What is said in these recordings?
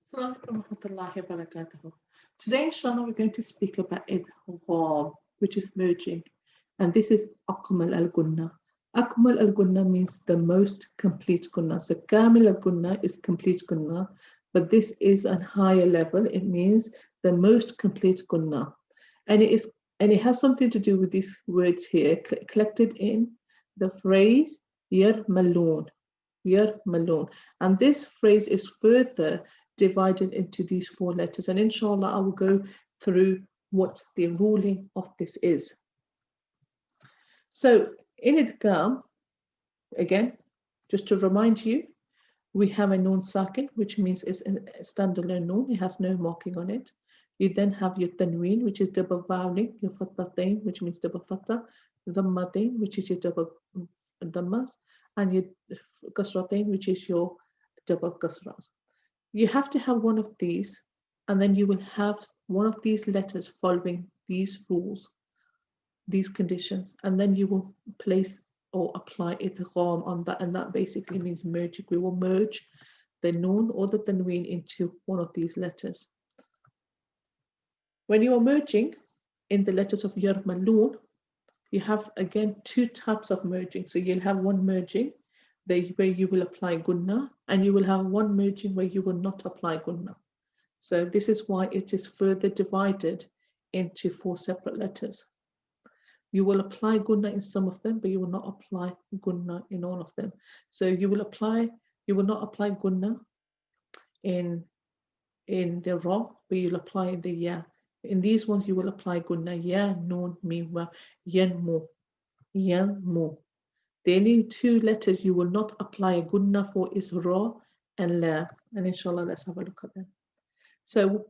Assalamu alaikum wa rahmatullahi wa barakatuh. Today, inshallah, we're going to speak about idgham, which is merging. And this is akmal al-gunna. Akmal al-gunna means the most complete gunna. So kamil al-gunna is complete gunna, but this is a higher level. It means the most complete gunna. And it has something to do with these words here, collected in the phrase yarmalun. Yarmalun. And this phrase is further divided into these four letters. And inshallah, I will go through what the ruling of this is. So in Idgham, again, just to remind you, we have a nun sakin, which means it's a standalone nun. It has no marking on it. You then have your tanween, which is double vowling, your fattatain, which means double fatta, dhammatain, which is your double dhammas, and your kasratain, which is your double kasras. You have to have one of these, and then you will have one of these letters following these rules, these conditions, and then you will place or apply idgham on that, and that basically means merging. We will merge the nun or the tanween into one of these letters. When you are merging in the letters of yarmalun, you have again two types of merging. So you'll have one merging where you will apply gunna, and you will have one merging where you will not apply gunna. So this is why it is further divided into four separate letters. You will apply gunna in some of them, but you will not apply gunna in all of them. So you will not apply gunna in the ra, but you'll apply the ya. In these ones, you will apply gunna ya, nun, mim, wa, yanmu, yanmu. The only two letters you will not apply a gunna for is ra and la. And inshallah, let's have a look at them. So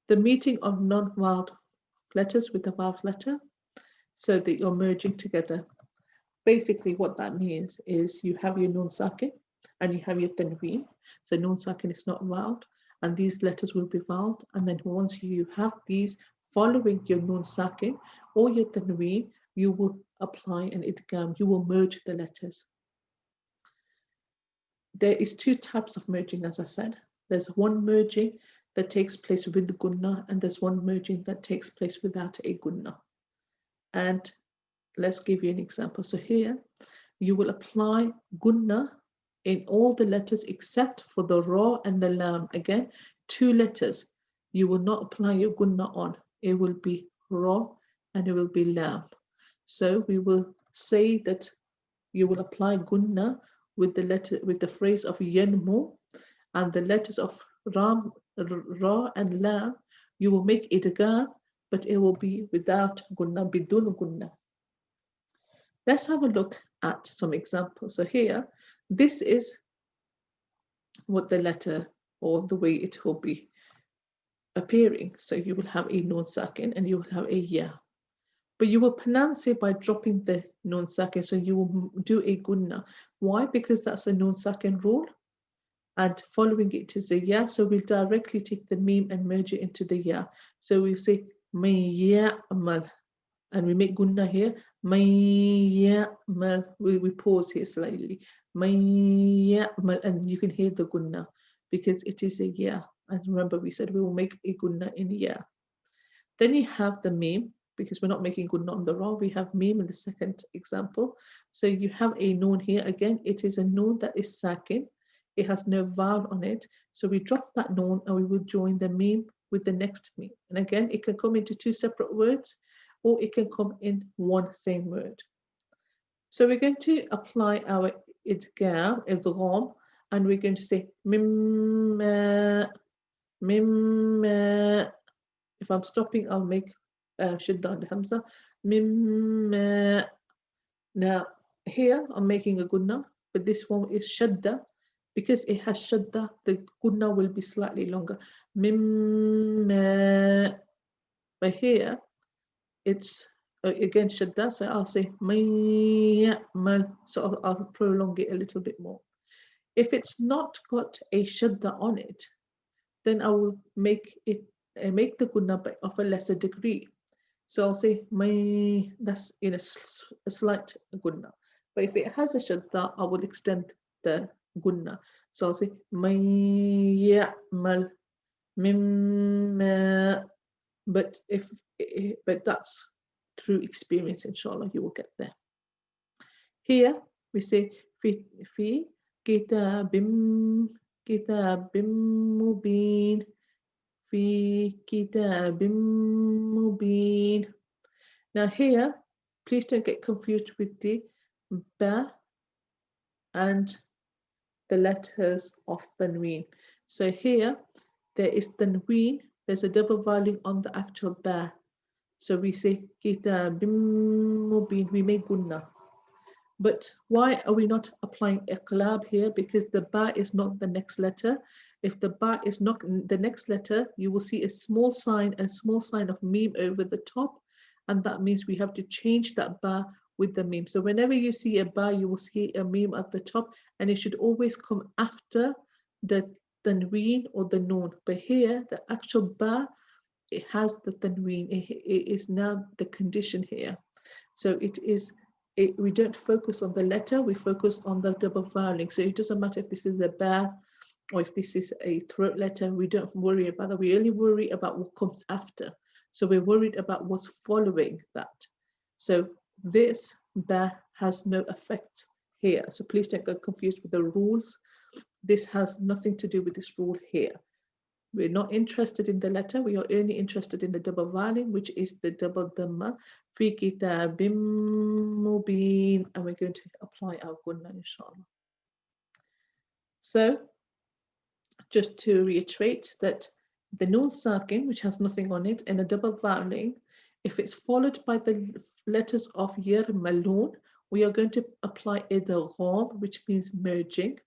the meeting of non-vowel letters with the vowel letter, so that you're merging together. Basically, what that means is you have your nun sakin and you have your tanween. So nun sakin is not voweled, and these letters will be voweled. And then once you have these following your nun sakin or your tanween, you will apply an idgham. You will merge the letters. There is two types of merging, as I said. There's one merging that takes place with the gunna, and there's one merging that takes place without a gunna. And let's give you an example. So here you will apply gunna in all the letters except for the ra and the lam. Again, two letters you will not apply your gunna on. It will be ra and it will be lam. So we will say that you will apply gunna with the phrase of yanmu, and the letters of ra and lam you will make idgham, but it will be without gunna, bidun gunna. Let's have a look at some examples. So here, this is what the letter or the way it will be appearing. So you will have a nun sakin and you will have a ya. But you will pronounce it by dropping the nun sakin. So you will do a gunna. Why? Because that's a nun sakin rule. And following it is a ya. So we'll directly take the meme and merge it into the ya. So we say may ya'mal. And we make gunna here. We pause here slightly. And you can hear the gunna because it is a ya. And remember, we said we will make a gunna in ya. Then you have the meme, because we're not making gunna on the ra. We have meme in the second example. So you have a nun here. Again, it is a nun that is sakin. It has no vowel on it. So we drop that nun and we will join the meme with the next meme. And again, it can come into two separate words, or it can come in one same word. So we're going to apply our idgham, and we're going to say mimma, mimma. If I'm stopping, I'll make shadda on the hamza. Mimma. Now here I'm making a gunna, but this one is shadda. Because it has shadda, the gunna will be slightly longer. Mimma. But here it's again shadda, so I'll say may'mal, so I'll prolong it a little bit more. If it's not got a shadda on it, then I will make the gunna but of a lesser degree. So I'll say may, that's in a slight gunna. But if it has a shadda, I will extend the gunna. So I'll say may ya'mal Mimma. But but that's through experience, inshallah, you will get there. Here we say fi kitabim kitabim mubin fi kitabim mubin. Now here, please don't get confused with the ba and the letters of tanween. So here there is tanween, there's a double vowel on the actual ba. So we say kitabim mubin, we make gunna. But why are we not applying iqlab here? Because the ba is not the next letter. If the ba is not the next letter, you will see a small sign of meme over the top, and that means we have to change that ba with the meme. So whenever you see a ba, you will see a meme at the top, and it should always come after the tanween or the noon. But here, the actual ba, it has the tanween. It is now the condition here. So we don't focus on the letter, we focus on the double voweling. So it doesn't matter if this is a ba or if this is a throat letter, we don't worry about that. We only worry about what comes after. So we're worried about what's following that. So this ba has no effect here. So please don't get confused with the rules. This has nothing to do with this rule here. We're not interested in the letter, we are only interested in the double voweling, which is the double dhamma. Fi kitabim mubin, and we're going to apply our gunna, inshallah. So, just to reiterate that the noon sakin, which has nothing on it, and a double voweling, if it's followed by the letters of yer maloon, we are going to apply idgham, which means merging.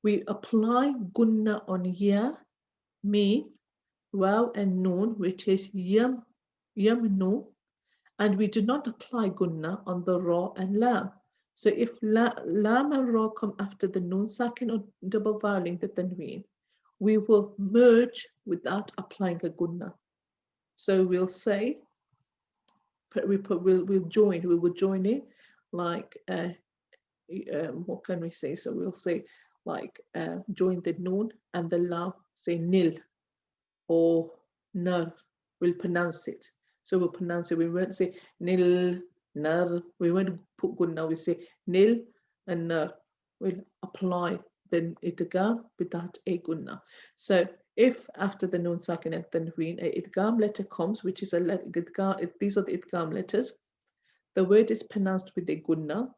We apply gunna on ya, mim, waw and noon, which is yamnu, and we do not apply gunna on the ra and lam. So if lam and ra come after the noon sakin or double voweling, the tanween, we will merge without applying a gunna. So we'll say, we'll join it like what can we say? So we'll say like join the noon and the lam, say nil or nar, we'll pronounce it. So we'll pronounce it. We won't say nil, nar. We won't put gunna. We say nil and nar. We'll apply the idgham without a gunna. So if after the noon sakin and tanween a idgham letter comes, which is a idgham, these are the idgham letters, the word is pronounced with a gunna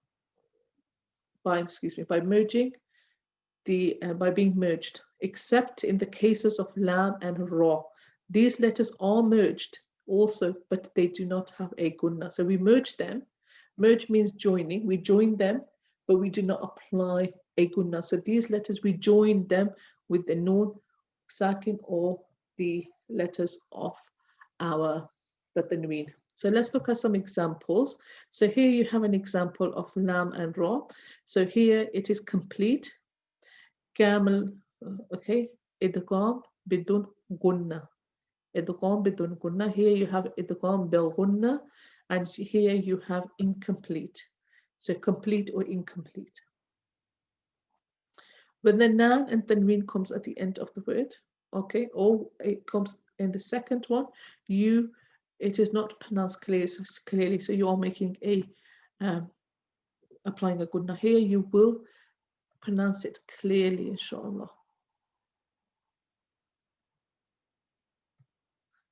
by merging by being merged, except in the cases of lam and ra. These letters are merged also, but they do not have a gunna. So we merge them. Merge means joining. We join them, but we do not apply a gunna. So these letters, we join them with the noon sakin or the letters of the tanween. So let's look at some examples. So here you have an example of lam and ra. So here it is complete. Camel, okay, idgham bidun gunna. Idgham bidun gunna. Here you have idgham bil gunna, and here you have incomplete. So complete or incomplete. When the noun and tanween comes at the end of the word, okay, or it comes in the second one, it is not pronounced clearly, so you are making a applying a gunna. Here you will pronounce it clearly, inshallah.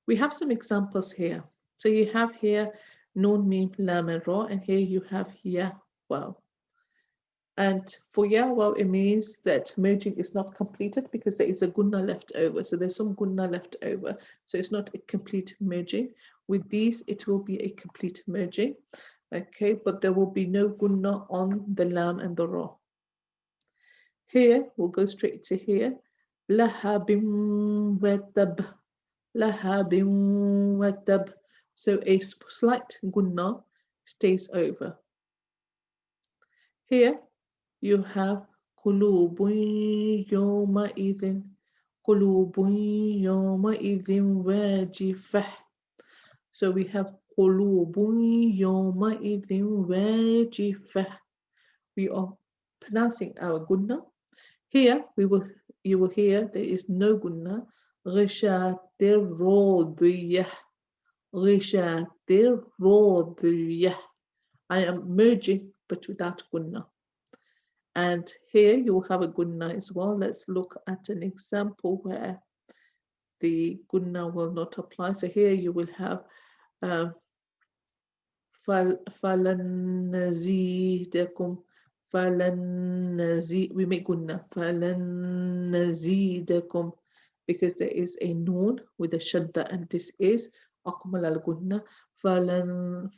We have some examples here. So you have here noon, mim, lam, and ra, and here you have ya, waw. And for ya, waw, it means that merging is not completed because there is a gunna left over. So there's some gunna left over. So it's not a complete merging. With these, it will be a complete merging. Okay, but there will be no gunna on the lam and the ra. Here, we'll go straight to here. Laha bim wetab. Laha bim wetab. So a slight gunna stays over. Here, you have qulubun yawma idhin. Qulubun yawma idhin wajifah. So we have qulubun yawma idhin wajifah. We are pronouncing our gunna. Here you will hear there is no gunna غشات الروضية غشات الروضية. I am merging but without gunna. And here you will have a gunna as well. Let's look at an example where the gunna will not apply. So here you will have فلن نزيدكم we make gunna فلن نزيدكم because there is a noon with a shadda, and this is أكمل الغنة فلن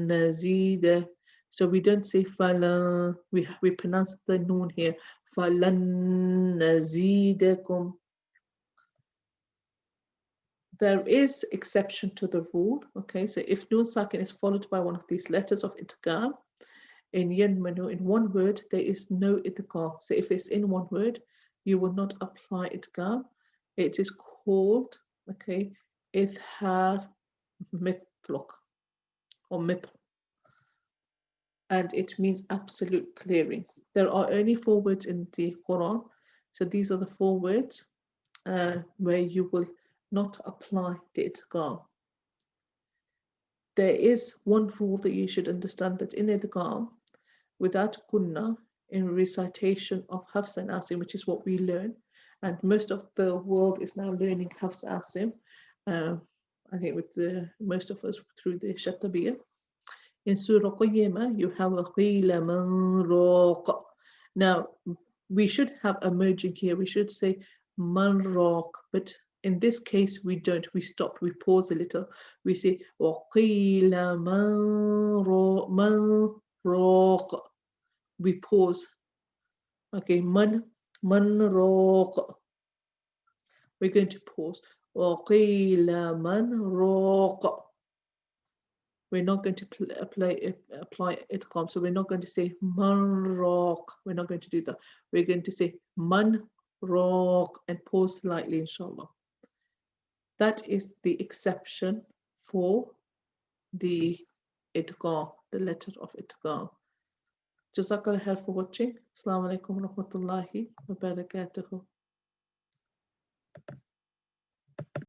نزيد. So we don't say falan, we pronounce the noon here فلن نزيدكم. There is exception to the rule. Okay, so if noon sakin is followed by one of these letters of idgham in yanmanu, in one word, there is no idgham. So if it's in one word, you will not apply idgham. It is called, okay, idhar mitluk or mitl, and it means absolute clearing. There are only 4 words in the Quran, so these are the 4 words where you will not apply the idgham. There is one rule that you should understand, that in idgham, without gunna, in recitation of Hafs and Asim, which is what we learn, and most of the world is now learning Hafs Asim, I think with most of us through the Shatabiyah. In Surah Qayyimah, you have a qila man raq. Now, we should have a merging here. We should say man raq, but in this case, we don't. We stop. We pause a little. We say وَقِيلَ مَنْ رَاقَ. We pause. Okay, man raq. We're going to pause. وَقِيلَ مَنْ رَاقَ. We're not going to apply idgham. So we're not going to say man raq. We're not going to do that. We're going to say man raq and pause slightly, inshallah. That is the exception for the idgham, the letter of idgham. Jazakallah khair for watching. Assalamu alaikum wa rahmatullahi wa barakatuhu.